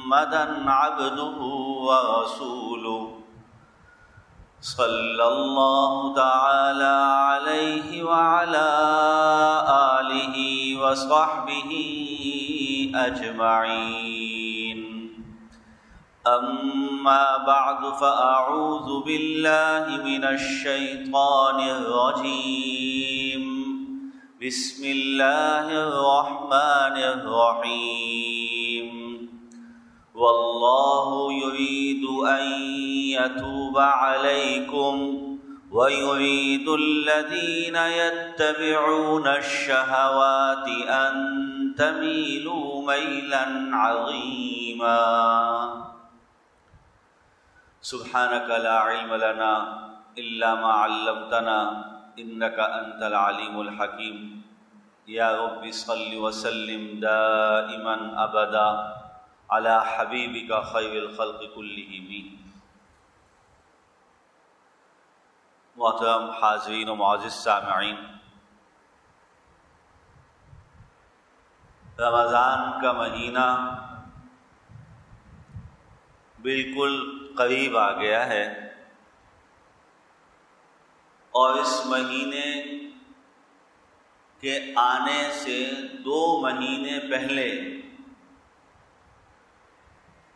محمدا عبده ورسوله صلی اللہ تعالی علیہ وعلى آلہ وصحبہ اجمعین اما بعد فاعوذ باللہ من الشیطان الرجیم بسم اللہ الرحمن الرحیم واللہ یرید ان یتوب علیکم ویرید الذین یتبعون الشہوات ان تمیلوا میلا عظیما سبحانک لا علم لنا الا ما علمتنا انک انت العلیم الحکیم یا رب صل وسلم دائما ابدا علی حبیبک خیر الخلق کلہم۔ محترم حاضرین و معزز سامعین، رمضان کا مہینہ بالکل قریب آ گیا ہے، اور اس مہینے کے آنے سے 2 مہینے پہلے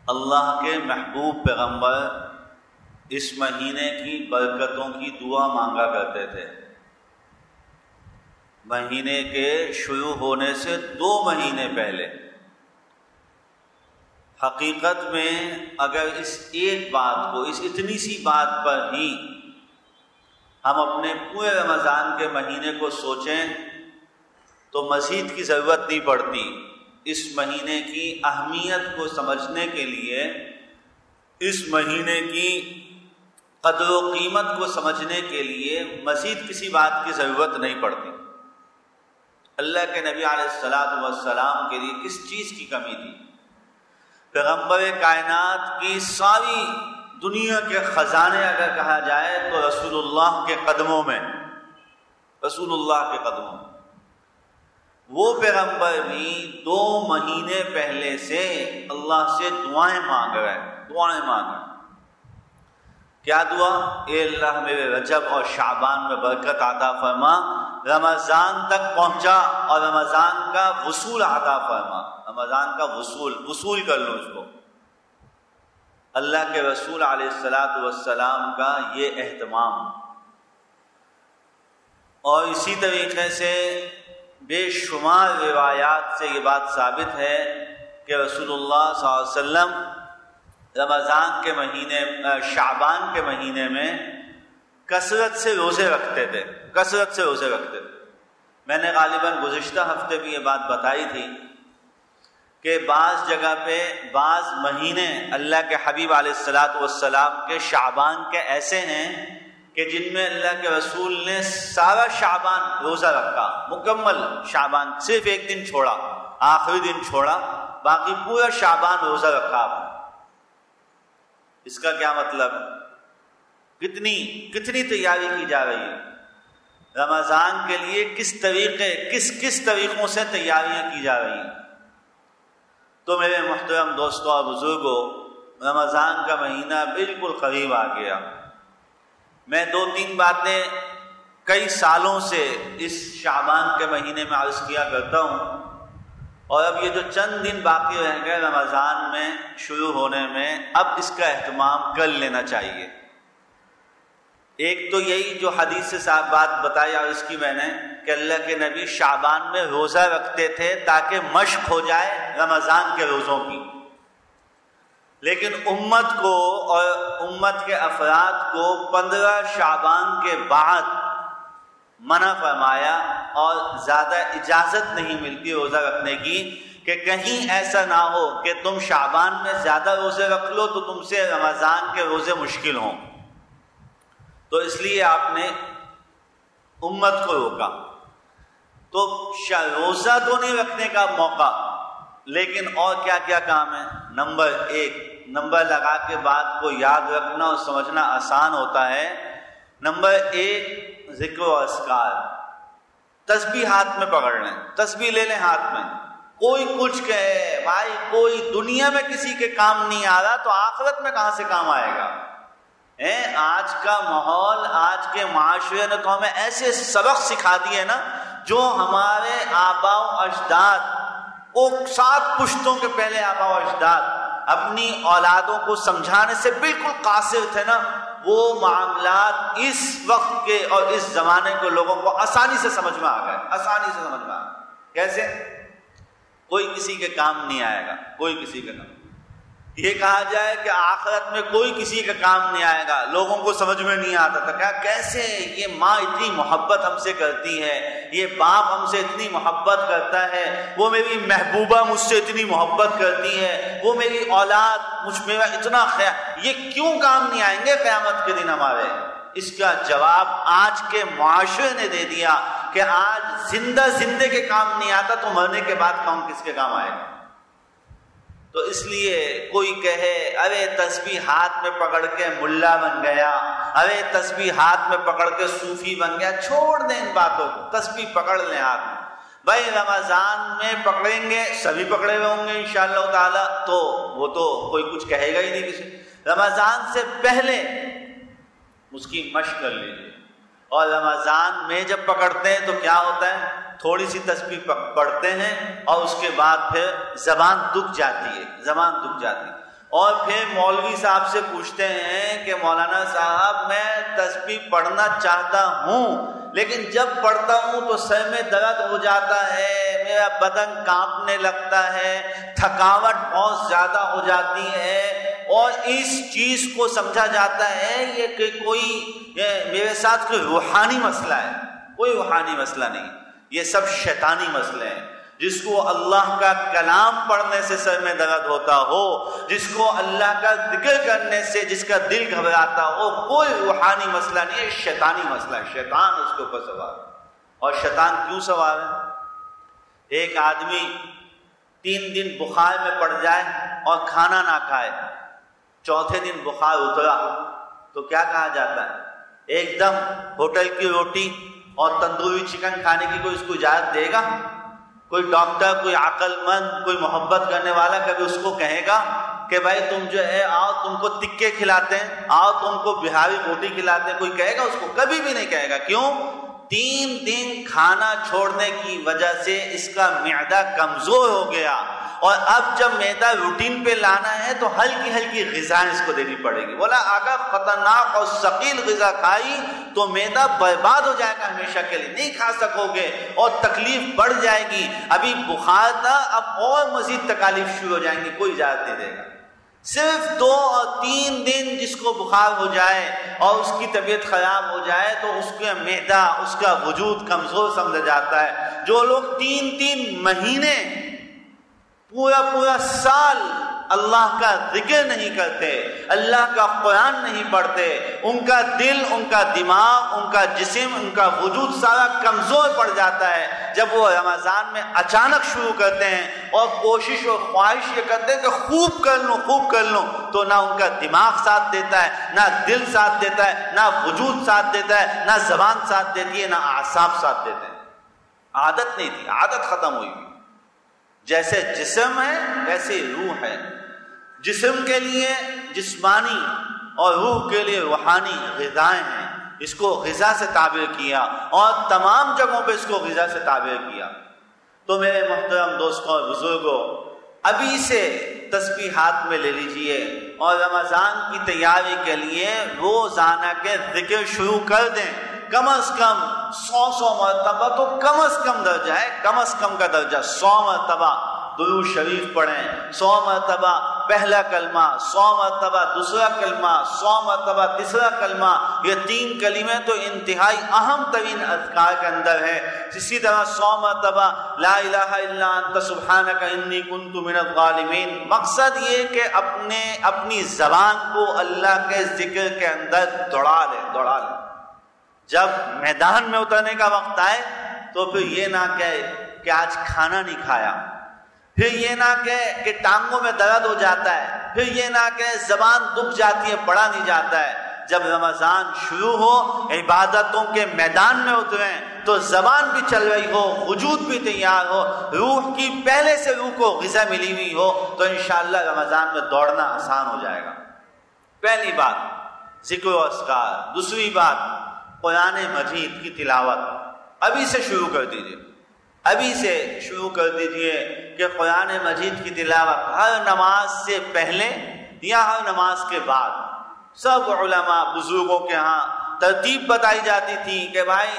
اللہ کے محبوب پیغمبر اس مہینے کی برکتوں کی دعا مانگا کرتے تھے۔ مہینے کے شروع ہونے سے 2 مہینے پہلے۔ حقیقت میں اگر اس ایک بات کو، اس اتنی سی بات پر ہی ہم اپنے پورے رمضان کے مہینے کو سوچیں تو مزید کی ضرورت نہیں پڑتی۔ اس مہینے کی اہمیت کو سمجھنے کے لیے، اس مہینے کی قدر و قیمت کو سمجھنے کے لیے مزید کسی بات کی ضرورت نہیں پڑتی۔ اللہ کے نبی علیہ السلام کے لیے کس چیز کی کمی تھی؟ پیغمبر کائنات کی ساری دنیا کے خزانے اگر کہا جائے تو رسول اللہ کے قدموں میں، رسول اللہ کے قدموں میں۔ وہ پیغمبر بھی 2 مہینے پہلے سے اللہ سے دعائیں مانگ رہے ہیں، دعائیں مانگ رہے ہیں۔ کیا دعا؟ اے اللہ میرے رجب اور شعبان میں برکت عطا فرما، رمضان تک پہنچا اور رمضان کا وصول عطا فرما، رمضان کا وصول کر لوں اس کو۔ اللہ کے رسول علیہ السلام کا یہ اہتمام، اور اسی طریقے سے بے شمار روایات سے یہ بات ثابت ہے کہ رسول اللہ صلی اللہ علیہ وسلم رمضان کے مہینے، شعبان کے مہینے میں کثرت سے روزے رکھتے تھے، کثرت سے روزے رکھتے تھے۔ میں نے غالباً گزشتہ ہفتے بھی یہ بات بتائی تھی کہ بعض جگہ پہ بعض مہینے اللہ کے حبیب علیہ السلام کے شعبان کے ایسے ہیں کہ جن میں اللہ کے رسول نے سارا شعبان روزہ رکھا، مکمل شعبان، صرف ایک دن چھوڑا، آخری دن چھوڑا، باقی پورا شعبان روزہ رکھا آپ نے۔ اس کا کیا مطلب؟ کتنی تیاری کی جا رہی ہے رمضان کے لیے، کس طریقوں سے تیاریاں کی جا رہی ہیں۔ تو میرے محترم دوستوں اور بزرگوں، رمضان کا مہینہ بالکل قریب آ گیا۔ میں 2-3 باتیں کئی سالوں سے اس شعبان کے مہینے میں عرض کیا کرتا ہوں، اور اب یہ جو چند دن باقی رہ گئے رمضان میں شروع ہونے میں، اب اس کا اہتمام کر لینا چاہیے۔ ایک تو یہی جو حدیث سے صاحب بات بتائی اور اس کی میں نے کہ اللہ کے نبی شعبان میں روزہ رکھتے تھے تاکہ مشق ہو جائے رمضان کے روزوں کی، لیکن امت کو اور امت کے افراد کو 15 شعبان کے بعد منع فرمایا، اور زیادہ اجازت نہیں ملتی روزہ رکھنے کی کہ کہیں ایسا نہ ہو کہ تم شعبان میں زیادہ روزے رکھ لو تو تم سے رمضان کے روزے مشکل ہوں۔ تو اس لیے آپ نے امت کو روکا۔ تو روزہ تو نہیں رکھنے کا موقع، لیکن اور کیا کیا کام ہے؟ نمبر 1، نمبر لگا کے بات کو یاد رکھنا اور سمجھنا آسان ہوتا ہے۔ نمبر 1، ذکر و اذکار۔ تسبیح ہاتھ میں پکڑ لیں، تسبیح لے لیں ہاتھ میں، کوئی کچھ کہے بھائی، کوئی دنیا میں کسی کے کام نہیں آ رہا تو آخرت میں کہاں سے کام آئے گا؟ آج کا ماحول، آج کے معاشرے نے تو ہمیں ایسے سبق سکھا دیے نا، جو ہمارے آباء و اجداد، وہ 7 پشتوں کے پہلے آباء و اجداد اپنی اولادوں کو سمجھانے سے بالکل قاصر تھے نا، وہ معاملات اس وقت کے اور اس زمانے کے لوگوں کو آسانی سے سمجھ میں آ گئے، آسانی سے سمجھ میں آ گئے۔ کیسے؟ کوئی کسی کے کام نہیں آئے گا، کوئی کسی کے کام۔ یہ کہا جائے کہ آخرت میں کوئی کسی کا کام نہیں آئے گا، لوگوں کو سمجھ میں نہیں آتا تھا کیا کیسے یہ ماں اتنی محبت ہم سے کرتی ہے، یہ باپ ہم سے اتنی محبت کرتا ہے، وہ میری محبوبہ مجھ سے اتنی محبت کرتی ہے، وہ میری اولاد میرا اتنا خیال، یہ کیوں کام نہیں آئیں گے قیامت کے دن ہمارے؟ اس کا جواب آج کے معاشرے نے دے دیا کہ آج زندہ کے کام نہیں آتا تو مرنے کے بعد کون کس کے کام آئے گا؟ تو اس لیے کوئی کہے ارے تسبیح ہاتھ میں پکڑ کے ملا بن گیا، ارے تسبیح ہاتھ میں پکڑ کے صوفی بن گیا، چھوڑ دیں ان باتوں کو، تسبیح پکڑ لیں ہاتھ میں۔ بھائی رمضان میں پکڑیں گے، سبھی پکڑے ہوئے ہوں گے انشاءاللہ تعالی، تو وہ تو کوئی کچھ کہے گا ہی نہیں کسی۔ رمضان سے پہلے اس کی مشق کر لیجیے، اور رمضان میں جب پکڑتے ہیں تو کیا ہوتا ہے، تھوڑی سی تسبیح پڑھتے ہیں اور اس کے بعد پھر زبان دکھ جاتی ہے، زبان دکھ جاتی ہے، اور پھر مولوی صاحب سے پوچھتے ہیں کہ مولانا صاحب میں تسبیح پڑھنا چاہتا ہوں لیکن جب پڑھتا ہوں تو سر میں درد ہو جاتا ہے، میرا بدن کانپنے لگتا ہے، تھکاوٹ بہت زیادہ ہو جاتی ہے، اور اس چیز کو سمجھا جاتا ہے یہ کہ کوئی میرے ساتھ کوئی روحانی مسئلہ ہے۔ کوئی روحانی مسئلہ نہیں، یہ سب شیطانی مسئلے ہیں۔ جس کو اللہ کا کلام پڑھنے سے سر میں درد ہوتا ہو، جس کو اللہ کا ذکر کرنے سے جس کا دل گھبراتا ہو، کوئی روحانی مسئلہ نہیں ہے، شیطانی مسئلہ ہے، شیطان اس کے اوپر سوار ہے۔ اور شیطان کیوں سوار ہے؟ ایک آدمی 3 دن بخار میں پڑ جائے اور کھانا نہ کھائے، چوتھے دن بخار اترا تو کیا کہا جاتا ہے؟ ایک دم ہوٹل کی روٹی اور تندوری چکن کھانے کی کوئی اس کو اجازت دے گا؟ کوئی ڈاکٹر، کوئی عقل مند، کوئی محبت کرنے والا کبھی اس کو کہے گا کہ بھائی تم جو ہے آؤ تم کو تکے کھلاتے ہیں، آؤ تم کو بہاری روٹی کھلاتے ہیں؟ کوئی کہے گا اس کو؟ کبھی بھی نہیں کہے گا۔ کیوں؟ 3 دن کھانا چھوڑنے کی وجہ سے اس کا معدہ کمزور ہو گیا، اور اب جب معدہ روٹین پہ لانا ہے تو ہلکی ہلکی غذائیں اس کو دینی پڑے گی۔ بولا اگر خطرناک اور ثقیل غذا کھائی تو معدہ برباد ہو جائے گا ہمیشہ کے لیے، نہیں کھا سکو گے اور تکلیف بڑھ جائے گی۔ ابھی بخار تھا، اب اور مزید تکالیف شروع ہو جائیں گی، کوئی اجازت نہیں دے گا۔ صرف 2 اور 3 دن جس کو بخار ہو جائے اور اس کی طبیعت خراب ہو جائے تو اس کا معدہ، اس کا وجود کمزور سمجھا جاتا ہے۔ جو لوگ 3 مہینے پورا سال اللہ کا ذکر نہیں کرتے، اللہ کا قرآن نہیں پڑھتے، ان کا دل، ان کا دماغ، ان کا جسم، ان کا وجود سارا کمزور پڑ جاتا ہے۔ جب وہ رمضان میں اچانک شروع کرتے ہیں اور کوشش اور خواہش یہ کرتے ہیں کہ خوب کر لوں، تو نہ ان کا دماغ ساتھ دیتا ہے، نہ دل ساتھ دیتا ہے، نہ وجود ساتھ دیتا ہے، نہ زبان ساتھ دیتی ہے، نہ اعصاب ساتھ دیتے ہیں۔ عادت نہیں تھی، عادت ختم ہوئی۔ جیسے جسم ہے ویسے روح ہے، جسم کے لیے جسمانی اور روح کے لیے روحانی غذائیں ہیں، اس کو غذا سے تعبیر کیا اور تمام جگہوں پہ اس کو غذا سے تعبیر کیا۔ تو میرے محترم دوستوں اور بزرگوں، ابھی سے تسبیح ہاتھ میں لے لیجئے اور رمضان کی تیاری کے لیے روزانہ کے ذکر شروع کر دیں۔ کم از کم 100 مرتبہ تو کم از کم درجہ ہے، کم از کم کا درجہ 100 مرتبہ درود شریف پڑھیں، 100 مرتبہ پہلا کلمہ، 100 مرتبہ دوسرا کلمہ، 100 مرتبہ تیسرا کلمہ۔ یہ 3 کلمے تو انتہائی اہم ترین اذکار کے اندر ہے۔ اسی طرح 100 مرتبہ لا الہ الا انت سبحانک انی کنت من الظالمین۔ مقصد یہ کہ اپنی زبان کو اللہ کے ذکر کے اندر دوڑا لیں۔ جب میدان میں اترنے کا وقت آئے تو پھر یہ نہ کہے کہ آج کھانا نہیں کھایا، پھر یہ نہ کہے کہ ٹانگوں میں درد ہو جاتا ہے، پھر یہ نہ کہے زبان دکھ جاتی ہے، پڑھا نہیں جاتا ہے۔ جب رمضان شروع ہو، عبادتوں کے میدان میں اتریں تو زبان بھی چل رہی ہو، وجود بھی تیار ہو، روح کی پہلے سے روح کو غذا ملی ہوئی ہو، تو انشاءاللہ رمضان میں دوڑنا آسان ہو جائے گا۔ پہلی بات ذکر و اذکار۔ دوسری بات قرآن مجید کی تلاوت ابھی سے شروع کر دیجیے، ابھی سے شروع کر دیجیے کہ قرآن مجید کی تلاوت ہر نماز سے پہلے یا ہر نماز کے بعد۔ سب علماء بزرگوں کے ہاں ترتیب بتائی جاتی تھی کہ بھائی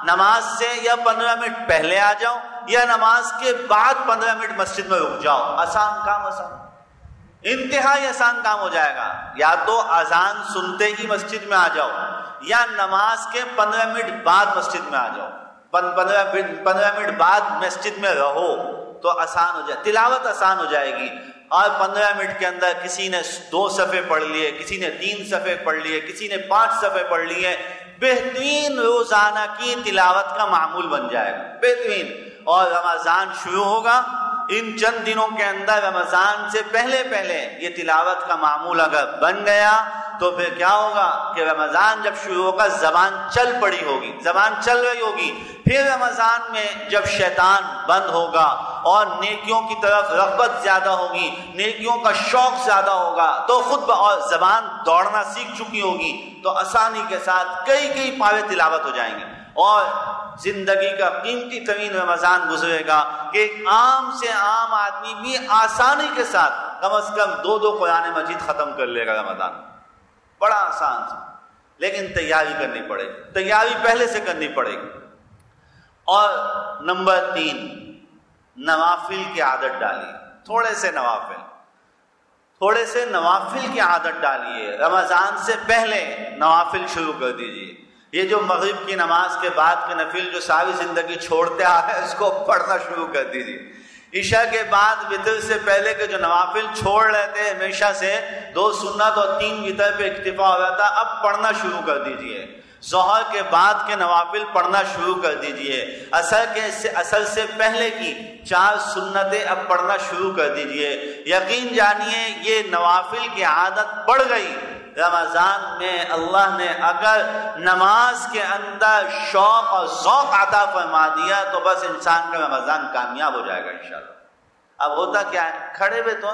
نماز سے یا 15 منٹ پہلے آ جاؤ یا نماز کے بعد 15 منٹ مسجد میں رک جاؤ۔ آسان کام، آسان، انتہائی آسان کام ہو جائے گا۔ یا تو اذان سنتے ہی مسجد میں آ جاؤ یا نماز کے 15 منٹ بعد مسجد میں آ جاؤ، 15 منٹ بعد مسجد میں رہو تو آسان ہو جائے، تلاوت آسان ہو جائے گی۔ اور 15 منٹ کے اندر کسی نے 2 صفحے پڑھ لیے، کسی نے 3 صفحے پڑھ لیے، کسی نے 5 صفحے پڑھ لیے، بہترین روزانہ کی تلاوت کا معمول بن جائے گا، بہترین۔ اور رمضان شروع ہوگا، ان چند دنوں کے اندر رمضان سے پہلے یہ تلاوت کا معمول اگر بن گیا تو پھر کیا ہوگا کہ رمضان جب شروع ہوگا زبان چل پڑی ہوگی، زبان چل رہی ہوگی، پھر رمضان میں جب شیطان بند ہوگا اور نیکیوں کی طرف رغبت زیادہ ہوگی، نیکیوں کا شوق زیادہ ہوگا تو خود اور زبان دوڑنا سیکھ چکی ہوگی تو آسانی کے ساتھ کئی پارے تلاوت ہو جائیں گے، اور زندگی کا قیمتی ترین رمضان گزرے گا کہ ایک عام سے عام آدمی بھی آسانی کے ساتھ کم از کم 2 قرآن مجید ختم کر لے گا رمضان۔ بڑا آسان سے، لیکن تیاری کرنی پڑے گی، تیاری پہلے سے کرنی پڑے گی۔ اور نمبر 3، نوافل کی عادت ڈالیے، تھوڑے سے نوافل کی عادت ڈالیے، رمضان سے پہلے نوافل شروع کر دیجیے۔ یہ جو مغرب کی نماز کے بعد کے نفل جو ساری زندگی چھوڑتے آ رہے ہیں اس کو پڑھنا شروع کر دیجیے۔ عشاء کے بعد وتر سے پہلے کے جو نوافل چھوڑ رہے تھے ہمیشہ سے، 2 سنت اور 3 وتر پہ اکتفا ہو رہا تھا، اب پڑھنا شروع کر دیجیے۔ ظہر کے بعد کے نوافل پڑھنا شروع کر دیجیے۔ اثر سے پہلے کی 4 سنتیں اب پڑھنا شروع کر دیجیے۔ یقین جانیے یہ نوافل کی عادت پڑ گئی، رمضان میں اللہ نے اگر نماز کے اندر شوق اور ذوق عطا فرما دیا تو بس انسان کا رمضان کامیاب ہو جائے گا انشاءاللہ۔ اب ہوتا کیا ہے، کھڑے ہوئے تو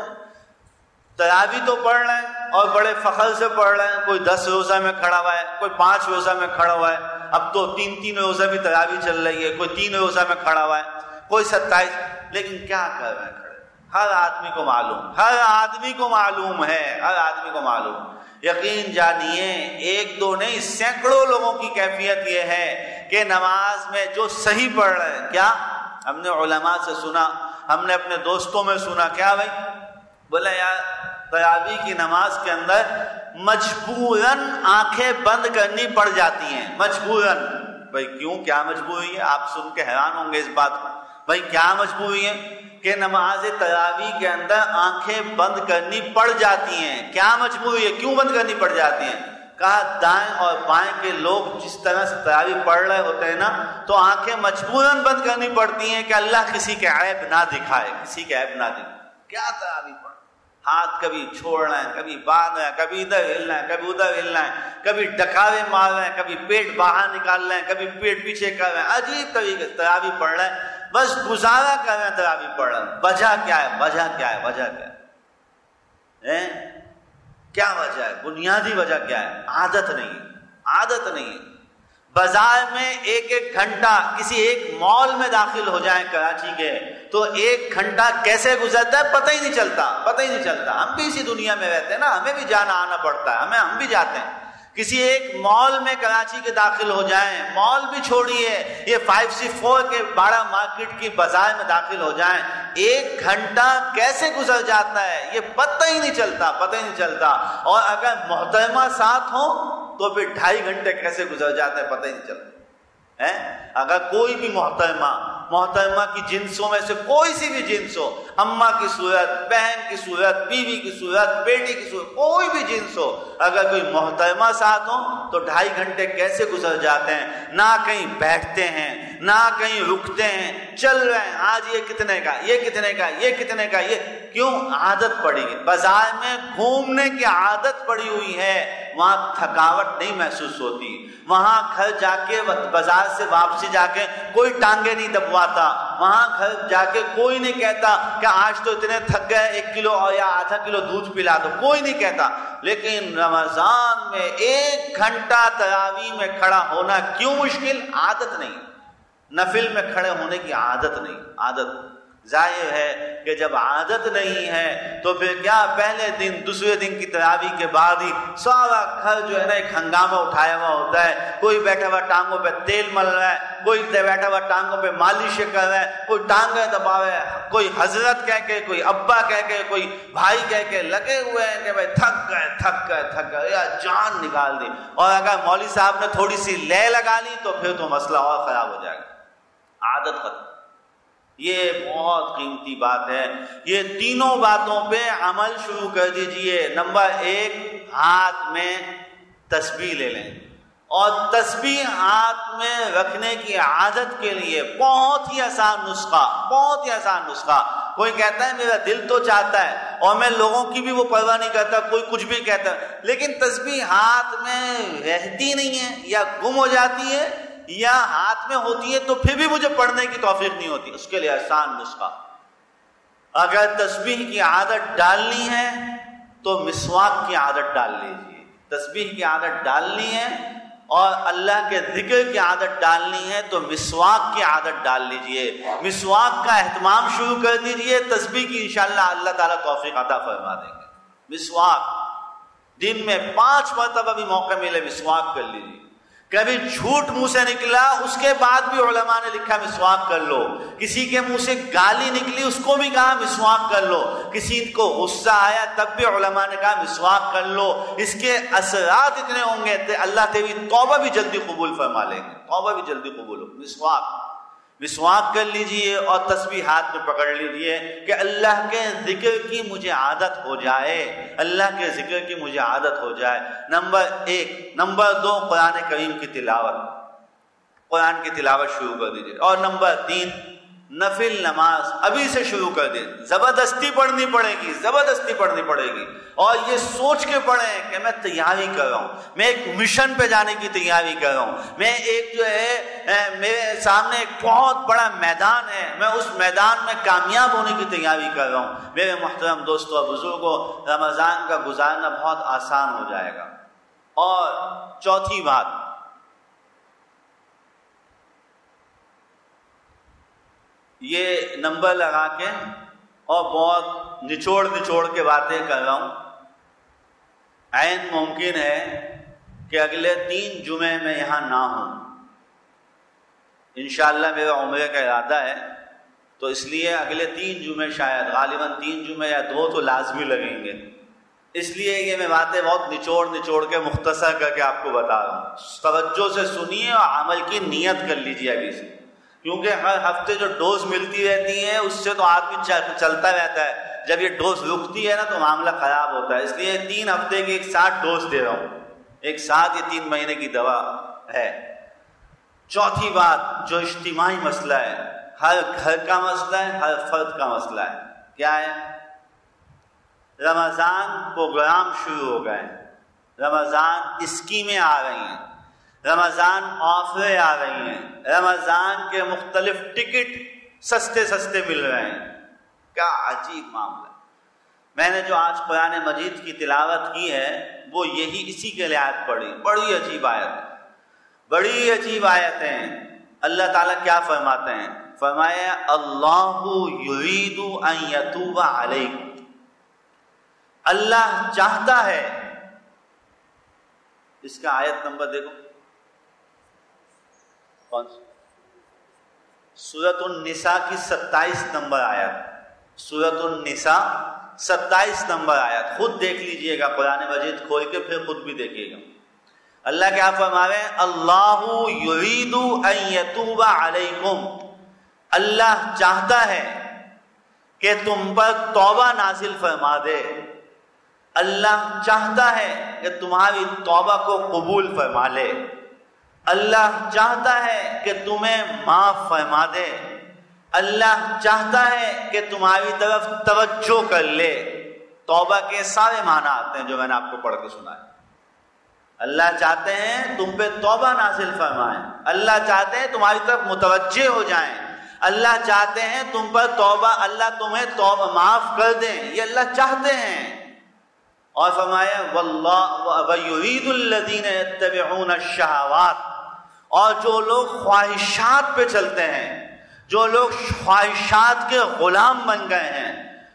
تراویح تو پڑھ رہے ہیں اور بڑے فخر سے پڑھ رہے ہیں، کوئی 10 روزہ میں کھڑا ہوا ہے، کوئی 5 روزہ میں کھڑا ہوا ہے، اب تو 3 روزہ بھی تراویح چل رہی ہے، کوئی 3 روزہ میں کھڑا ہوا ہے، کوئی 27، لیکن کیا کر رہے ہیں کھڑے؟ ہر آدمی کو معلوم۔ یقین جانیے 1-2 نہیں، سینکڑوں لوگوں کی کیفیت یہ ہے کہ نماز میں جو صحیح پڑھ رہے ہیں، کیا ہم نے علماء سے سنا، ہم نے اپنے دوستوں میں سنا، کیا بھائی بولا یار تراویح کی نماز کے اندر مجبوراً آنکھیں بند کرنی پڑ جاتی ہیں، مجبوراً۔ بھائی کیوں، کیا مجبوری ہے؟ آپ سن کے حیران ہوں گے اس بات کو، بھائی کیا مجبوری ہے کہ نماز تراویح کے اندر آنکھیں بند کرنی پڑ جاتی ہیں؟ کیا مجبوری ہے، کیوں بند کرنی پڑ جاتی ہیں؟ کہا دائیں اور بائیں کے لوگ جس طرح سے تراویح پڑھ رہے ہوتے ہیں نا تو آنکھیں مجبوراً بند کرنی پڑتی ہیں کہ اللہ کسی کے عیب نہ دکھائے، کسی کے عیب نہ دکھائے۔ کیا تراویح پڑھ، ہاتھ کبھی چھوڑ رہے ہیں، کبھی باندھ رہے ہیں، کبھی ادھر ہلنا ہے، کبھی ادھر ہلنا ہے، کبھی ڈکاوے مار رہے ہیں، کبھی پیٹ باہر نکال رہے ہیں، کبھی پیٹ پیچھے کر رہے ہیں، عجیب طریقے سے تراویح پڑھ رہے ہیں، بس گزارا کر رہے ہیں تراویح پڑھ رہے ہیں۔ وجہ کیا ہے؟ کیا وجہ ہے؟ بنیادی وجہ کیا ہے؟ عادت نہیں۔ بازار میں 1 گھنٹہ کسی ایک مال میں داخل ہو جائیں کراچی کے تو 1 گھنٹہ کیسے گزرتا ہے پتہ ہی نہیں چلتا۔ ہم بھی اسی دنیا میں رہتے ہیں نا، ہمیں بھی جانا آنا پڑتا ہے، ہم بھی جاتے ہیں۔ کسی ایک مال میں کراچی کے داخل ہو جائیں، مال بھی چھوڑیے، یہ 5C4 کے باڑہ مارکیٹ کی بازار میں داخل ہو جائیں، 1 گھنٹہ کیسے گزر جاتا ہے یہ پتہ ہی نہیں چلتا۔ اور اگر محترمہ ساتھ ہو تو پھر 2.5 گھنٹے کیسے گزر جاتے ہیں پتہ ہی نہیں چلتا۔ اگر کوئی بھی محترمہ کی جنسوں میں سے کوئی سی بھی جنس ہو، اماں کی صورت، بہن کی صورت، بیوی کی صورت، بیٹی کی صورت، کوئی بھی جنس ہو، اگر کوئی محترمہ ساتھ ہو تو 2.5 گھنٹے کیسے گزر جاتے ہیں، نہ کہیں بیٹھتے ہیں نہ کہیں رکتے ہیں، چل رہے ہیں، آج یہ کتنے کا، یہ کیوں؟ عادت پڑی گئی، بازار میں گھومنے کی عادت پڑی ہوئی ہے، وہاں تھکاوٹ نہیں محسوس ہوتی. وہاں گھر جا کے بازار سے واپسی جا کے کوئی ٹانگیں نہیں دبواتا. وہاں گھر جا کے کوئی نہیں کہتا کہ آج تو اتنے تھک گئے 1 کلو یا آدھا کلو دودھ پلا دو, کوئی نہیں کہتا. لیکن رمضان میں 1 گھنٹہ تراویح میں کھڑا ہونا کیوں مشکل؟ عادت نہیں. نفل میں کھڑے ہونے کی عادت نہیں. عادت ظاہر ہے کہ جب عادت نہیں ہے تو پھر کیا پہلے دن دوسرے دن کی تراویح کے بعد ہی سارا گھر جو ہے نا ایک ہنگامہ اٹھایا ہوا ہوتا ہے. کوئی بیٹھا ہوا ٹانگوں پہ تیل مل رہا ہے, کوئی بیٹھا ہوا ٹانگوں پہ مالشیں کر رہا ہے, کوئی ٹانگیں دبا رہا ہے, کوئی حضرت کہہ کے, کوئی ابا کہہ کے, کوئی بھائی کہہ کے لگے ہوئے ہیں کہ بھائی تھک گئے یا جان نکال دی. اور اگر مولوی صاحب نے تھوڑی سی لے لگا لی تو پھر تو مسئلہ اور خراب ہو جائے گا. عادت ختم. یہ بہت قیمتی بات ہے. یہ تینوں باتوں پہ عمل شروع کر دیجئے. نمبر 1, ہاتھ میں تسبیح لے لیں, اور تسبیح ہاتھ میں رکھنے کی عادت کے لیے بہت ہی آسان نسخہ. کوئی کہتا ہے میرا دل تو چاہتا ہے اور میں لوگوں کی بھی وہ پرواہ نہیں کرتا, کوئی کچھ بھی کہتا ہے, لیکن تسبیح ہاتھ میں رہتی نہیں ہے, یا گم ہو جاتی ہے, یا ہاتھ میں ہوتی ہے تو پھر بھی مجھے پڑھنے کی توفیق نہیں ہوتی. اس کے لیے آسان نسخہ, اگر تسبیح کی عادت ڈالنی ہے تو مسواک کی عادت ڈال لیجیے. تسبیح کی عادت ڈالنی ہے اور اللہ کے ذکر کی عادت ڈالنی ہے تو مسواک کی عادت ڈال لیجیے. مسواک کا اہتمام شروع کر دیجیے. تسبیح کی انشاءاللہ اللہ تعالیٰ توفیق عطا فرما دیں گے. مسواک دن میں 5 مرتبہ بھی موقع ملے مسواک کر لیجیے. کبھی جھوٹ منہ سے نکلا اس کے بعد بھی علماء نے لکھا مسواک کر لو. کسی کے منہ سے گالی نکلی اس کو بھی کہا مسواک کر لو. کسی کو غصہ آیا تب بھی علماء نے کہا مسواک کر لو. اس کے اثرات اتنے ہوں گے کہ اللہ تیری توبہ بھی جلدی قبول فرما لیں گے. توبہ بھی جلدی قبول ہو. مسواک کر لیجئے اور تسبیح ہاتھ میں پکڑ لیجئے کہ اللہ کے ذکر کی مجھے عادت ہو جائے. اللہ کے ذکر کی مجھے عادت ہو جائے. نمبر 1. نمبر 2, قرآن کریم کی تلاوت. قرآن کی تلاوت شروع کر دیجئے. اور نمبر 3, نفل نماز ابھی سے شروع کر دیں. زبردستی پڑھنی پڑے گی اور یہ سوچ کے پڑھیں کہ میں تیاری کر رہا ہوں, میں ایک مشن پہ جانے کی تیاری کر رہا ہوں, میں ایک جو ہے میرے سامنے ایک بہت بڑا میدان ہے, میں اس میدان میں کامیاب ہونے کی تیاری کر رہا ہوں. میرے محترم دوستوں اور بزرگوں, رمضان کا گزارنا بہت آسان ہو جائے گا. اور چوتھی بات, یہ نمبر لگا کے اور بہت نچوڑ کے باتیں کر رہا ہوں. عین ممکن ہے کہ اگلے 3 جمعے میں یہاں نہ ہوں. انشاءاللہ میرا عمرے کا ارادہ ہے, تو اس لیے اگلے 3 جمعے شاید غالباً 3 جمعے یا 2 تو لازمی لگیں گے. اس لیے یہ میں باتیں بہت نچوڑ کے مختصر کر کے آپ کو بتا رہا ہوں. توجہ سے سنیے اور عمل کی نیت کر لیجیے ابھی سے, کیونکہ ہر ہفتے جو ڈوز ملتی رہتی ہے اس سے تو آدمی چلتا رہتا ہے. جب یہ ڈوز رکتی ہے نا تو معاملہ خراب ہوتا ہے. اس لیے 3 ہفتے کی ایک ساتھ ڈوز دے رہا ہوں, ایک ساتھ یہ 3 مہینے کی دوا ہے. چوتھی بات, جو اجتماعی مسئلہ ہے, ہر گھر کا مسئلہ ہے, ہر فرد کا مسئلہ ہے. کیا ہے؟ رمضان پروگرام شروع ہو گئے, رمضان اسکیمیں آ رہی ہیں, رمضان آفریں آ رہی ہیں, رمضان کے مختلف ٹکٹ سستے مل رہے ہیں. کیا عجیب معاملہ. میں نے جو آج قرآن مجید کی تلاوت کی ہے وہ یہی اسی کے لیے آیت پڑھی. بڑی عجیب آیتیں. اللہ تعالیٰ کیا فرماتے ہیں؟ فرمایا اللہ یرید ان یتوب علیکم. اللہ چاہتا ہے. اس کا آیت نمبر دیکھو, کون سی؟ سورۃ النساء کی 27 نمبر آیت. سورۃ النساء 27 نمبر آیت. خود دیکھ لیجئے گا, قرآن مجید کھول کے پھر خود بھی دیکھیے گا. اللہ کیا فرما رہے ہیں؟ اللہ یرید ان یتوب علیکم. اللہ چاہتا ہے کہ تم پر توبہ نازل فرما دے. اللہ چاہتا ہے کہ تمہاری توبہ کو قبول فرما لے. اللہ چاہتا ہے کہ تمہیں معاف فرما دے. اللہ چاہتا ہے کہ تمہاری طرف توجہ کر لے. توبہ کے سارے معنی آتے ہیں جو میں نے آپ کو پڑھ کے سنائے. اللہ چاہتے ہیں تم پہ توبہ نازل فرمائیں، اللہ چاہتے ہیں تمہاری طرف متوجہ ہو جائیں، اللہ چاہتے ہیں تم پر توبہ، اللہ تمہیں توبہ معاف کر دیں، یہ اللہ چاہتے ہیں۔ اور فرمایا وَيُرِيدُ الَّذِينَ يَتَّبِعُونَ الشَّهَوَاتِ، اور جو لوگ خواہشات پہ چلتے ہیں، جو لوگ خواہشات کے غلام بن گئے ہیں،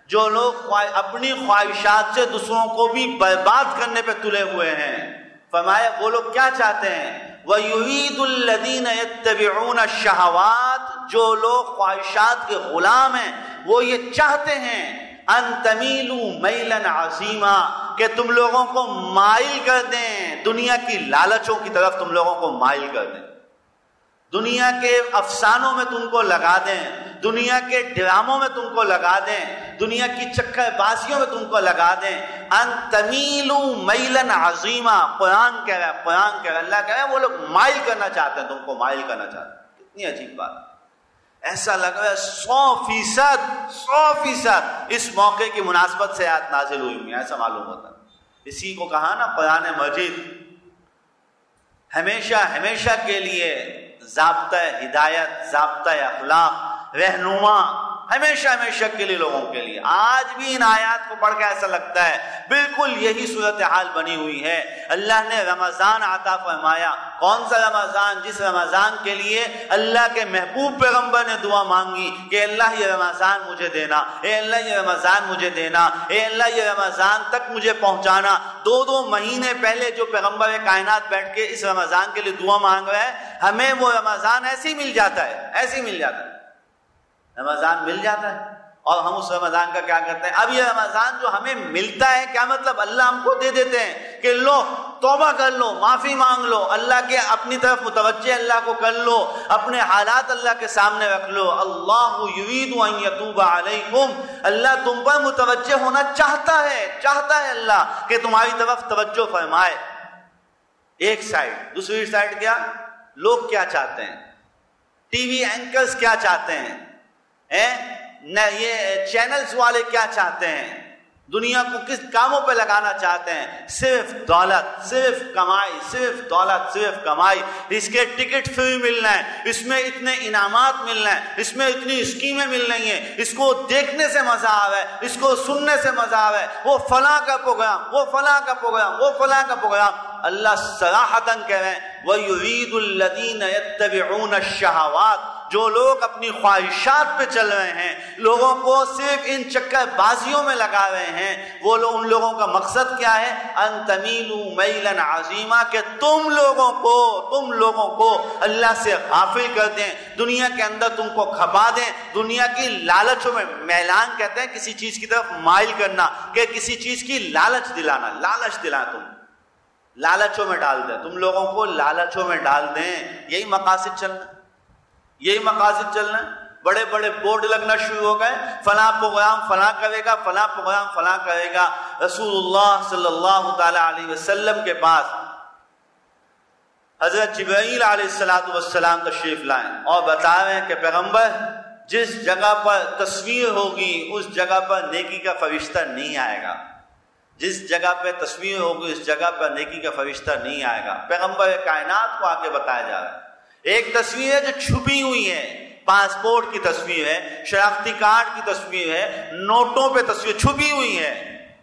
جو لوگ اپنی خواہشات سے دوسروں کو بھی برباد کرنے پہ تلے ہوئے ہیں، فرمایا وہ لوگ کیا چاہتے ہیں؟ وَيُرِيدُ الَّذِينَ يَتَّبِعُونَ الشَّهَوَاتِ، جو لوگ خواہشات کے غلام ہیں وہ یہ چاہتے ہیں ان تمیلوا میلا عظیما، کہ تم لوگوں کو مائل کر دیں، دنیا کی لالچوں کی طرف تم لوگوں کو مائل کر دیں، دنیا کے افسانوں میں تم کو لگا دیں، دنیا کے ڈراموں میں تم کو لگا دیں، دنیا کی چکر بازیوں میں تم کو لگا دیں۔ ان تمیلوا میلا عظیما، قرآن کہہ رہا ہے، اللہ کہہ رہا ہے وہ لوگ مائل کرنا چاہتے ہیں، تم کو مائل کرنا چاہتے ہیں۔ کتنی عجیب بات، ایسا لگ رہا ہے 100% اس موقع کی مناسبت سے آیات نازل ہوئی ہوئی، ایسا معلوم ہوتا ہے۔ اسی کو کہا نا قرآن مجید ہمیشہ کے لیے ضابطہ ہدایت، ضابطہ اخلاق، رہنما، ہمیشہ کے لیے لوگوں کے لیے۔ آج بھی ان آیات کو پڑھ کے ایسا لگتا ہے بالکل یہی صورتحال بنی ہوئی ہے۔ اللہ نے رمضان عطا فرمایا، کون سا رمضان؟ جس رمضان کے لیے اللہ کے محبوب پیغمبر نے دعا مانگی کہ اللہ یہ رمضان مجھے دینا، اے اللہ یہ رمضان مجھے دینا، اے اللہ یہ رمضان تک مجھے پہنچانا۔ 2 مہینے پہلے جو پیغمبر کائنات بیٹھ کے اس رمضان کے لیے دعا مانگ رہے ہیں، ہمیں وہ رمضان ایسے ہی مل جاتا ہے، رمضان مل جاتا ہے، اور ہم اس رمضان کا کیا کرتے ہیں؟ اب یہ رمضان جو ہمیں ملتا ہے، کیا مطلب؟ اللہ ہم کو دے دیتے ہیں کہ لو توبہ کر لو، معافی مانگ لو، اللہ کے اپنی طرف متوجہ اللہ کو کر لو، اپنے حالات اللہ کے سامنے رکھ لو۔ اللہ یرید ان یتوب علیکم، اللہ تم پر متوجہ ہونا چاہتا ہے اللہ کہ تمہاری طرف توجہ فرمائے۔ ایک سائڈ، دوسری سائڈ کیا؟ لوگ کیا چاہتے ہیں؟ ٹی وی اینکرز کیا چاہتے ہیں؟ یہ چینلز والے کیا چاہتے ہیں؟ دنیا کو کس کاموں پہ لگانا چاہتے ہیں؟ صرف دولت، صرف کمائی، صرف دولت، صرف کمائی۔ اس کے ٹکٹ فری ملنا ہے، اس میں اتنے انعامات ملنا ہے، اس میں اتنی اسکیمیں مل رہی ہیں، اس کو دیکھنے سے مزہ آ رہا ہے، اس کو سننے سے مزہ آ رہا ہے، وہ فلاں کا پروگرام، وہ فلاں کا پروگرام، وہ فلاں کا پروگرام۔ اللہ صراحتاً کہہ رہے ہیں وَيُرِيدُ الَّذِينَ يَتَّبِعُونَ الشَّهَوَاتِ، جو لوگ اپنی خواہشات پہ چل رہے ہیں، لوگوں کو صرف ان چکر بازیوں میں لگا رہے ہیں، وہ لوگ، ان لوگوں کا مقصد کیا ہے؟ ان تمیلوا میلا عظیما، کہ تم لوگوں کو اللہ سے غافل کر دیں، دنیا کے اندر تم کو کھپا دیں، دنیا کی لالچوں میں، میلان کہتے ہیں کسی چیز کی طرف مائل کرنا، کہ کسی چیز کی لالچ دلانا، تم لالچوں میں ڈال دیں، تم لوگوں کو لالچوں میں ڈال دیں۔ یہی مقاصد چلنا، بڑے بڑے بورڈ لگنا شروع ہو گئے، فلاں پروگرام فلاں کرے گا، فلاں پروگرام فلاں کرے گا۔ رسول اللہ صلی اللہ تعالی علیہ وسلم کے پاس حضرت جبرائیل علیہ السلام تشریف لائیں اور بتا رہے ہیں کہ پیغمبر، جس جگہ پر تصویر ہوگی اس جگہ پر نیکی کا فرشتہ نہیں آئے گا، جس جگہ پہ تصویر ہوگی اس جگہ پر نیکی کا فرشتہ نہیں آئے گا۔ پیغمبر کائنات کو آ کے بتایا جا رہا ہے ایک تصویر ہے جو چھپی ہوئی ہے، پاسپورٹ کی تصویر ہے، شناختی کارڈ کی تصویر ہے، نوٹوں پہ تصویر چھپی ہوئی ہے،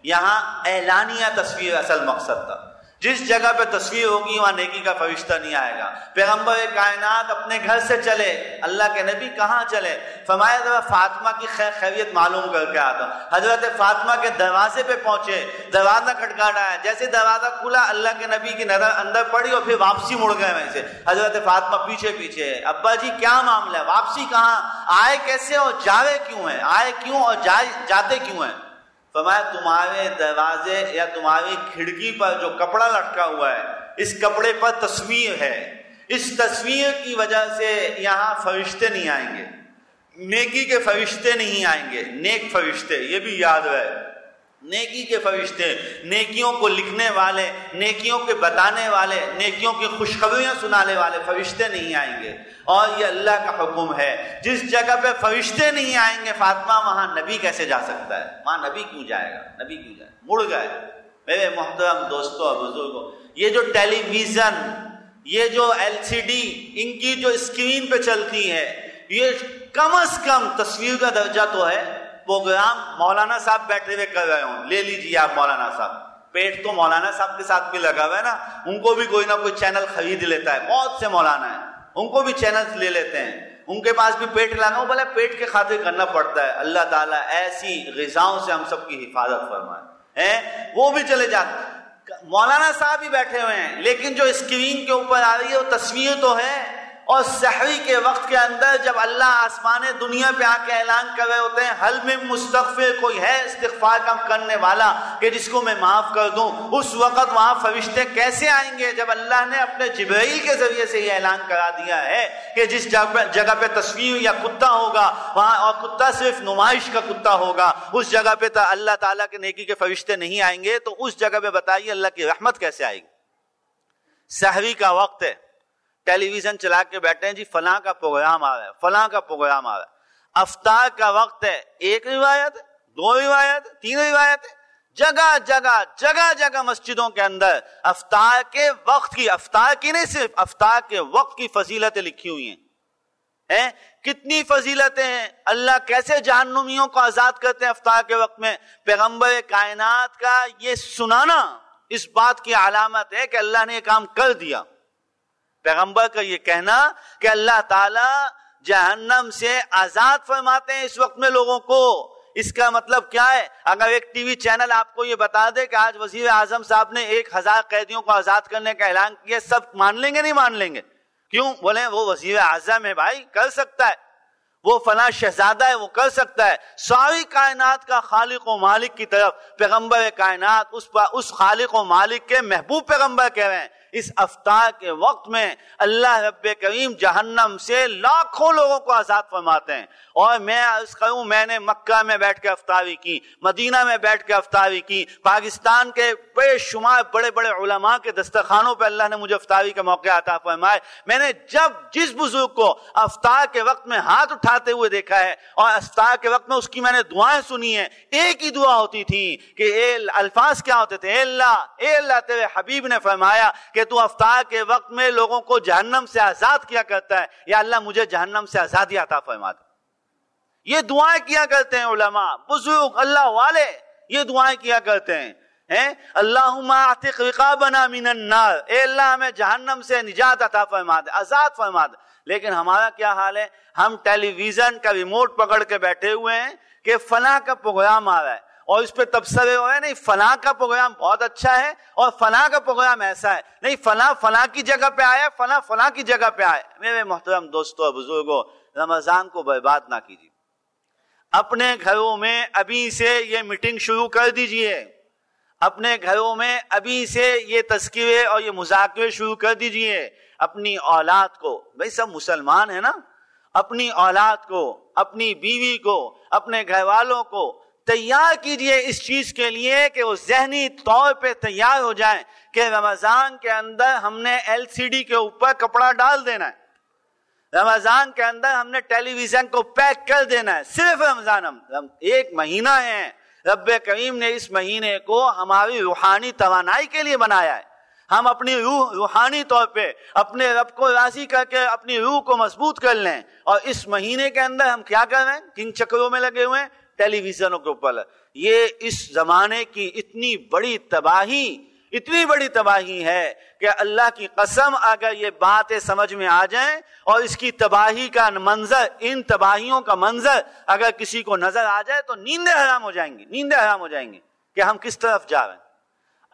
یہاں اعلانیہ تصویر اصل مقصد تھا۔ جس جگہ پہ تصویر ہوگی وہاں نیکی کا فرشتہ نہیں آئے گا۔ پیغمبر کائنات اپنے گھر سے چلے، اللہ کے نبی کہاں چلے؟ فرمایا ذرا فاطمہ کی خیریت معلوم کر کے آتا۔ حضرت فاطمہ کے دروازے پہ پہنچے، دروازہ کھٹکھٹایا، جیسے دروازہ کھلا اللہ کے نبی کی نظر اندر پڑی اور پھر واپسی مڑ گئے وہیں سے۔ حضرت فاطمہ پیچھے، ابا جی کیا معاملہ ہے، واپسی کہاں، آئے کیسے اور جاوے کیوں ہیں، آئے کیوں اور جاتے کیوں ہیں؟ فرمایا تمہارے دروازے یا تمہاری کھڑکی پر جو کپڑا لٹکا ہوا ہے، اس کپڑے پر تصویر ہے، اس تصویر کی وجہ سے یہاں فرشتے نہیں آئیں گے، نیکی کے فرشتے نہیں آئیں گے، نیک فرشتے، یہ بھی یاد رہے، نیکی کے فرشتے، نیکیوں کو لکھنے والے، نیکیوں کے بتانے والے، نیکیوں کی خوشخبریاں سنانے والے فرشتے نہیں آئیں گے۔ اور یہ اللہ کا حکم ہے، جس جگہ پہ فرشتے نہیں آئیں گے فاطمہ، وہاں نبی کیسے جا سکتا ہے؟ وہاں نبی کیوں جائے گا؟ نبی کیوں جائے؟ مڑ گئے۔ میرے محترم دوستوں اور بزرگوں، یہ جو ٹیلی ویژن، یہ جو LCD ان کی جو اسکرین پہ چلتی ہے، یہ کم از کم تصویر کا درجہ تو ہے۔ پروگرام مولانا صاحب بیٹھے ہوئے کر رہے ہوں، لے لیجیے آپ مولانا صاحب، پیٹ تو مولانا صاحب کے ساتھ بھی لگا ہوا ہے نا، ان کو بھی کوئی نہ کوئی چینل خرید لیتا ہے، بہت سے مولانا ہیں ان کو بھی چینل لے لیتے ہیں، ان کے پاس بھی پیٹ لگا ہوں، بھلے پیٹ کے خاطر کرنا پڑتا ہے۔ اللہ تعالیٰ ایسی غذاؤں سے ہم سب کی حفاظت فرمائے، وہ بھی چلے جاتے، مولانا صاحب بھی بیٹھے ہوئے ہیں، لیکن جو اسکرین کے اوپر آ رہی ہے وہ تصویر تو ہے۔ اور سحری کے وقت کے اندر جب اللہ آسمان دنیا پہ آ کے اعلان کر رہے ہوتے ہیں حل من مستغفر، کوئی ہے استغفار کا کرنے والا کہ جس کو میں معاف کر دوں، اس وقت وہاں فرشتے کیسے آئیں گے جب اللہ نے اپنے جبرائیل کے ذریعے سے یہ اعلان کرا دیا ہے کہ جس جگہ پہ تصویر یا کتا ہوگا وہاں، اور کتا صرف نمائش کا کتا ہوگا، اس جگہ پہ اللہ تعالیٰ کے نیکی کے فرشتے نہیں آئیں گے، تو اس جگہ پہ بتائیے اللہ کی رحمت کیسے آئے گی؟ سحری کا وقت ہے، ٹیلی ویژن چلا کے بیٹھے ہیں، جی فلاں کا پروگرام آ رہا ہے، فلاں کا پروگرام آ رہا ہے۔ افطار کا وقت ہے، ایک روایت، دو روایت، تین روایت، جگہ جگہ جگہ جگہ مسجدوں کے اندر افطار کے وقت کی، افطار کی نہیں صرف افطار کے وقت کی فضیلتیں لکھی ہوئی ہیں۔ کتنی فضیلتیں ہیں، اللہ کیسے جہنمیوں کو آزاد کرتے ہیں افطار کے وقت میں۔ پیغمبر کائنات کا یہ سنانا اس بات کی علامت ہے کہ اللہ نے یہ کام کر دیا۔ پیغمبر کا یہ کہنا کہ اللہ تعالیٰ جہنم سے آزاد فرماتے ہیں اس وقت میں لوگوں کو، اس کا مطلب کیا ہے؟ اگر ایک ٹی وی چینل آپ کو یہ بتا دے کہ آج وزیر اعظم صاحب نے 1000 قیدیوں کو آزاد کرنے کا اعلان کیا، سب مان لیں گے نہیں مان لیں گے؟ کیوں؟ بولے وہ وزیر اعظم ہے بھائی، کر سکتا ہے، وہ فلاں شہزادہ ہے، وہ کر سکتا ہے۔ ساری کائنات کا خالق و مالک کی طرف پیغمبر کائنات اس خالق و مالک کے محبوب پیغمبر کہہ رہے ہیں اس افطار کے وقت میں اللہ رب کریم جہنم سے لاکھوں لوگوں کو آزاد فرماتے ہیں۔ اور میں عرض کروں، میں نے مکہ میں بیٹھ کے افطاری کی، مدینہ میں بیٹھ کے افطاری کی، پاکستان کے بے شمار بڑے بڑے علماء کے دسترخوانوں پہ اللہ نے مجھے افطاری کا موقع عطا فرمائے۔ میں نے جس بزرگ کو افطار کے وقت میں ہاتھ اٹھاتے ہوئے دیکھا ہے اور افطار کے وقت میں اس کی میں نے دعائیں سنی ہیں، ایک ہی دعا ہوتی تھی کہ الفاظ کیا ہوتے تھے؟ اے اللہ تیرے حبیب نے فرمایا کہ تو افطار کے وقت میں لوگوں کو جہنم سے آزاد کیا کرتا ہے، یا اللہ مجھے جہنم سے آزادی عطا فرما دے۔ یہ دعائیں کیا کرتے ہیں علماء، بزرگ، اللہ والے، یہ دعائیں کیا کرتے ہیں۔ اللہم اعتق رقابنا من النار، اے اللہ ہمیں جہنم سے نجات عطا فرما دے، آزاد فرما دے۔ لیکن ہمارا کیا حال ہے؟ ہم ٹیلی ویژن کا ریموٹ پکڑ کے بیٹھے ہوئے ہیں کہ فلاں کا پروگرام آ رہا ہے، اور اس پہ تبصرے ہو رہے ہیں، نہیں فلاں کا پروگرام بہت اچھا ہے اور فلاں کا پروگرام ایسا ہے، نہیں فلاں کی جگہ پہ آیا، فلاں کی جگہ پہ آئے۔ میرے محترم دوستو اور بزرگوں، رمضان کو برباد نہ کیجیے، اپنے گھروں میں ابھی سے یہ میٹنگ شروع کر دیجئے، اپنے گھروں میں ابھی سے یہ تذکرے اور یہ مذاکرے شروع کر دیجئے۔ اپنی اولاد کو، بھائی سب مسلمان ہیں نا، اپنی اولاد کو، اپنی بیوی کو، اپنے گھر والوں کو تیار کیجئے اس چیز کے لیے کہ وہ ذہنی طور پہ تیار ہو جائیں کہ رمضان کے اندر ہم نے LCD کے اوپر کپڑا ڈال دینا ہے، رمضان کے اندر ہم نے ٹیلی ویژن کو پیک کر دینا ہے۔ صرف رمضان، ہم ایک مہینہ ہے، رب کریم نے اس مہینے کو ہماری روحانی توانائی کے لیے بنایا ہے۔ ہم اپنی روحانی طور پہ اپنے رب کو راضی کر کے اپنی روح کو مضبوط کر لیں، اور اس مہینے کے اندر ہم کیا کر رہے ہیں؟ کن چکروں میں لگے ہوئے ہیں؟ ٹیلی ویژنوں کے اوپر۔ یہ اس زمانے کی اتنی بڑی تباہی ہے کہ اللہ کی قسم اگر یہ باتیں سمجھ میں آ جائیں اور اس کی تباہی کا منظر، ان تباہیوں کا منظر اگر کسی کو نظر آ جائے تو نیندیں حرام ہو جائیں گی کہ ہم کس طرف جا رہے ہیں،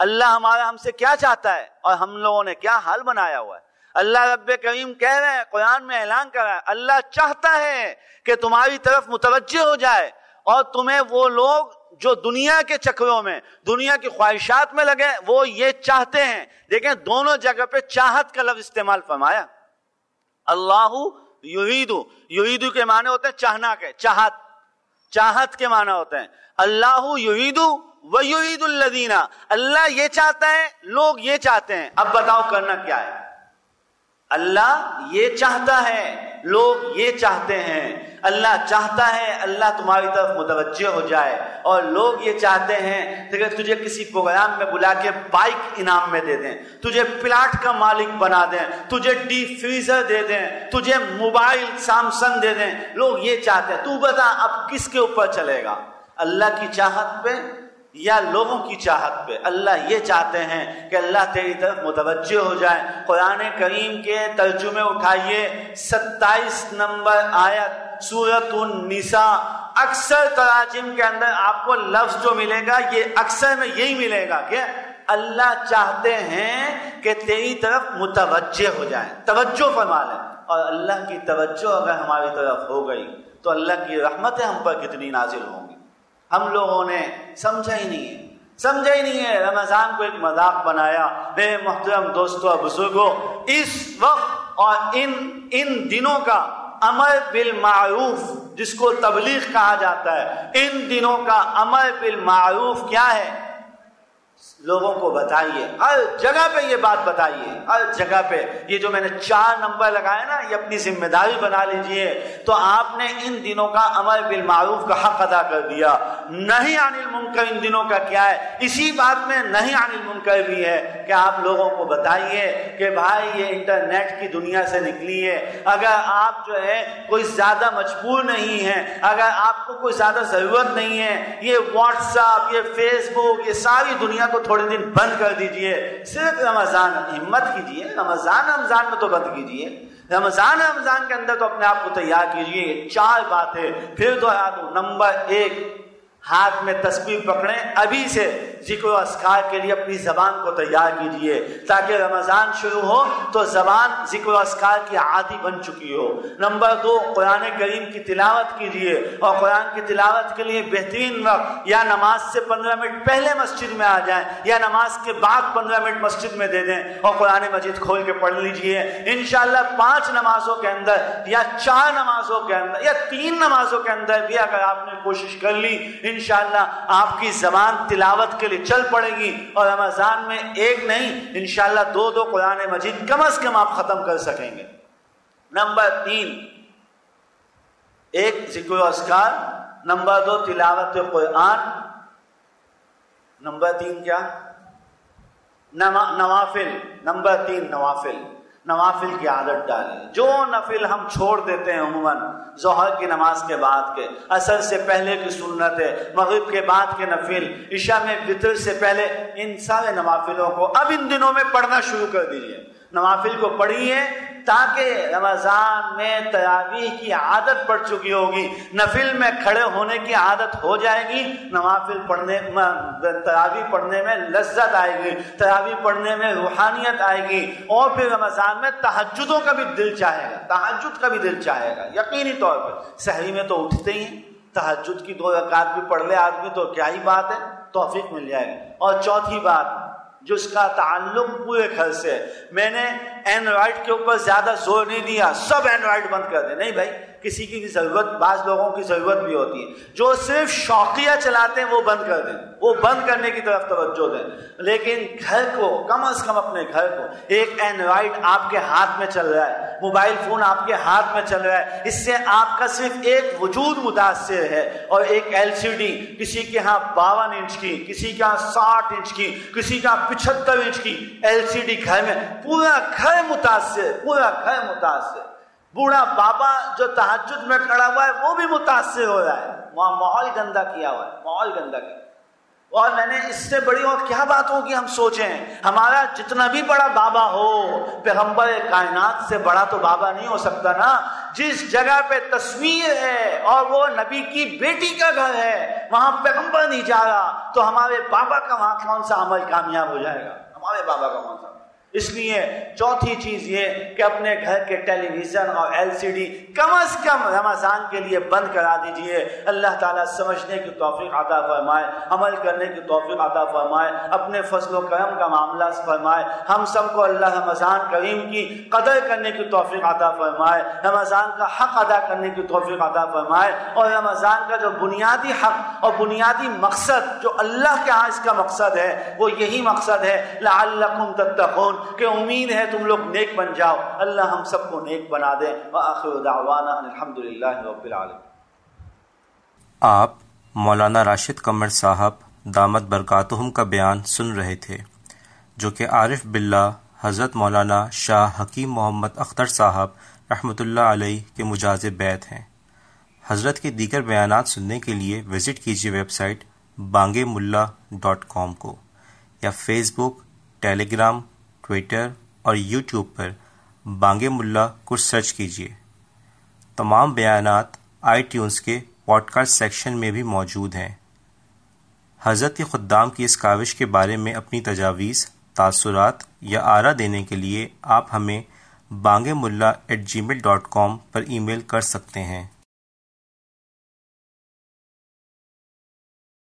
اللہ ہم سے کیا چاہتا ہے اور ہم لوگوں نے کیا حال بنایا ہوا ہے۔ اللہ رب کریم کہہ رہے ہیں، قرآن میں اعلان کر رہا ہے، اللہ چاہتا ہے کہ تمہاری طرف متوجہ ہو جائے، اور تمہیں وہ لوگ جو دنیا کے چکروں میں، دنیا کی خواہشات میں لگے، وہ یہ چاہتے ہیں۔ دیکھیں دونوں جگہ پہ چاہت کا لفظ استعمال فرمایا۔ اللہ یریدو کے معنی ہوتے ہیں چاہنا کے، چاہت کے معنی ہوتے ہیں۔ اللہ یریدو وَيُرِيدُ الَّذِينَ، اللہ یہ چاہتا ہے، لوگ یہ چاہتے ہیں۔ اب بتاؤ کرنا کیا ہے؟ اللہ یہ چاہتا ہے، لوگ یہ چاہتے ہیں، اللہ چاہتا ہے اللہ تمہاری طرف متوجہ ہو جائے، اور لوگ یہ چاہتے ہیں کہ تجھے کسی پروگرام میں بلا کے بائک انعام میں دے دیں، تجھے پلاٹ کا مالک بنا دیں، تجھے ڈیپ فریزر دے دیں، تجھے موبائل سیمسنگ دے دیں، لوگ یہ چاہتے ہیں۔ تو بتا اب کس کے اوپر چلے گا، اللہ کی چاہت پہ یا لوگوں کی چاہت پہ؟ اللہ یہ چاہتے ہیں کہ اللہ تیری طرف متوجہ ہو جائے۔ قرآن کریم کے ترجمے اٹھائیے، 27 نمبر آیت سورۃ النساء۔ اکثر تراجم کے اندر آپ کو لفظ جو ملے گا یہ اکثر میں یہی ملے گا کہ اللہ چاہتے ہیں کہ تیری طرف متوجہ ہو جائیں، توجہ فرما لیں۔ اور اللہ کی توجہ اگر ہماری طرف ہو گئی تو اللہ کی رحمتیں ہم پر کتنی نازل ہوں گی۔ ہم لوگوں نے سمجھا ہی نہیں ہے، رمضان کو ایک مذاق بنایا۔ میرے محترم دوستو اور بزرگوں، اس وقت اور ان دنوں کا امر بالمعروف جس کو تبلیغ کہا جاتا ہے، ان دنوں کا امر بالمعروف کیا ہے؟ لوگوں کو بتائیے، ہر جگہ پہ یہ بات بتائیے، ہر جگہ پہ۔ یہ جو میں نے 4 نمبر لگائے نا، یہ اپنی ذمہ داری بنا لیجئے۔ تو آپ نے ان دنوں کا امر بالمعروف کا حق ادا کر دیا۔ نہی عن المنکر ان دنوں کا کیا ہے؟ اسی بات میں نہی عن المنکر بھی ہے کہ آپ لوگوں کو بتائیے کہ بھائی یہ انٹرنیٹ کی دنیا سے نکلی ہے۔ اگر آپ جو ہے کوئی زیادہ مجبور نہیں ہے، اگر آپ کو کوئی زیادہ ضرورت نہیں ہے، یہ واٹس ایپ، یہ فیس بک، یہ ساری دنیا کو تھوڑے دن بند کر دیجئے، صرف رمضان ہمت کیجئے، رمضان میں تو بند کیجئے، رمضان کے اندر تو اپنے آپ کو تیار کیجئے۔ 4 باتیں پھر دوہرا دوں۔ نمبر 1، ہاتھ میں تسبیح پکڑیں، ابھی سے ذکر و اذکار کے لیے اپنی زبان کو تیار کیجئے تاکہ رمضان شروع ہو تو زبان ذکر و اذکار کی عادی بن چکی ہو۔ نمبر 2، قرآن کریم کی تلاوت کیجئے، اور قرآن کی تلاوت کے لیے بہترین وقت یا نماز سے 15 منٹ پہلے مسجد میں آ جائیں یا نماز کے بعد 15 منٹ مسجد میں دے دیں اور قرآن مجید کھول کے پڑھ لیجئے۔ انشاءاللہ 5 نمازوں کے اندر یا 4 نمازوں کے اندر یا 3 نمازوں کے اندر بھی اگر آپ نے کوشش کر لی، انشاءاللہ آپ کی زبان تلاوت کے لیے چل پڑے گی، اور رمضان میں 1 نہیں انشاءاللہ 2 قرآن مجید کم از کم آپ ختم کر سکیں گے۔ نمبر 3، 1 ذکر و اذکار، نمبر 2 تلاوت قرآن، نمبر 3 کیا؟ نوافل۔ نمبر 3 نوافل کی عادت ڈالیں۔ جو نفل ہم چھوڑ دیتے ہیں عموماً، ظہر کی نماز کے بعد کے، عصر سے پہلے کی سنت ہے، مغرب کے بعد کے نفل، عشاء میں وتر سے پہلے، ان سارے نوافلوں کو اب ان دنوں میں پڑھنا شروع کر دیجئے۔ نوافل کو پڑھیے تاکہ رمضان میں تراویح کی عادت پڑ چکی ہوگی، نفل میں کھڑے ہونے کی عادت ہو جائے گی، نوافل پڑھنے تراویح پڑھنے میں لذت آئے گی، تراویح پڑھنے میں روحانیت آئے گی، اور پھر رمضان میں تہجدوں کا بھی دل چاہے گا، تہجد کا بھی دل چاہے گا یقینی طور پر۔ سحری میں تو اٹھتے ہی ہیں، تہجد کی 2 رکعت بھی پڑھ لے آدمی تو کیا ہی بات ہے، توفیق مل جائے گی۔ اور چوتھی بات جس کا تعلق پورے گھر سے، میں نے اینڈرائڈ کے اوپر زیادہ زور نہیں دیا سب اینڈرائڈ بند کر دیں، نہیں بھائی، کسی کی بھی ضرورت، بعض لوگوں کی ضرورت بھی ہوتی ہے، جو صرف شوقیہ چلاتے ہیں وہ بند کر دیں، وہ بند کرنے کی طرف توجہ دیں، لیکن گھر کو کم از کم اپنے گھر کو، ایک اینڈرائڈ آپ کے ہاتھ میں چل رہا ہے، موبائل فون آپ کے ہاتھ میں چل رہا ہے، اس سے آپ کا صرف ایک وجود متاثر ہے، اور ایک LCD کسی کے ہاں 52 انچ کی، کسی کے ہاں 60 انچ کی، کسی کا 75 انچ کی LCD گھر میں، پورا گھر متاثر، پورا گھر متاثر۔ بوڑھا بابا جو تہجد میں کھڑا ہوا ہے وہ بھی متاثر ہو رہا ہے، وہاں ماحول گندا کیا ہوا ہے، ماحول گندا کیا۔ اور میں نے اس سے بڑی اور کیا بات ہوگی ہم سوچیں، ہمارا جتنا بھی بڑا بابا ہو، پیغمبر کائنات سے بڑا تو بابا نہیں ہو سکتا نا۔ جس جگہ پہ تصویر ہے اور وہ نبی کی بیٹی کا گھر ہے، وہاں پیغمبر نہیں جا رہا تو ہمارے بابا کا وہاں کون سا عمل کامیاب ہو جائے گا، ہمارے بابا کا کون سا۔ اس لیے چوتھی چیز یہ کہ اپنے گھر کے ٹیلی ویژن اور LCD کم از کم رمضان کے لیے بند کرا دیجئے۔ اللہ تعالیٰ سمجھنے کی توفیق عطا فرمائے، عمل کرنے کی توفیق عطا فرمائے، اپنے فضل و کرم کا معاملہ فرمائے، ہم سب کو اللہ رمضان کریم کی قدر کرنے کی توفیق عطا فرمائے، رمضان کا حق ادا کرنے کی توفیق عطا فرمائے، اور رمضان کا جو بنیادی حق اور بنیادی مقصد جو اللہ کے ہاں اس کا مقصد ہے وہ یہی مقصد ہے، لعلکم تتقون، کہ امید ہے تم لوگ نیک بن جاؤ. اللہ ہم سب کو نیک بنا دے. وآخر دعوانا الحمدللہ رب العالمین. آپ مولانا راشد قمر صاحب دامت برکاتہم کا بیان سن رہے تھے، جو کہ عارف باللہ حضرت مولانا شاہ حکیم محمد اختر صاحب رحمۃ اللہ علیہ کے مجاز بیت ہیں. حضرت کے دیگر بیانات سننے کے لیے وزٹ کیجیے ویب سائٹ bangemullah.com کو، یا فیس بک، ٹیلی گرام، ٹویٹر اور یوٹیوب پر بانگے ملا کو سرچ کیجیے. تمام بیانات آئی ٹیونز کے پوڈ کاسٹ سیکشن میں بھی موجود ہیں. حضرت کے خدام کی اس کاوش کے بارے میں اپنی تجاویز، تاثرات یا آرا دینے کے لیے آپ ہمیں bangemullah@gmail.com پر ای میل کر سکتے ہیں.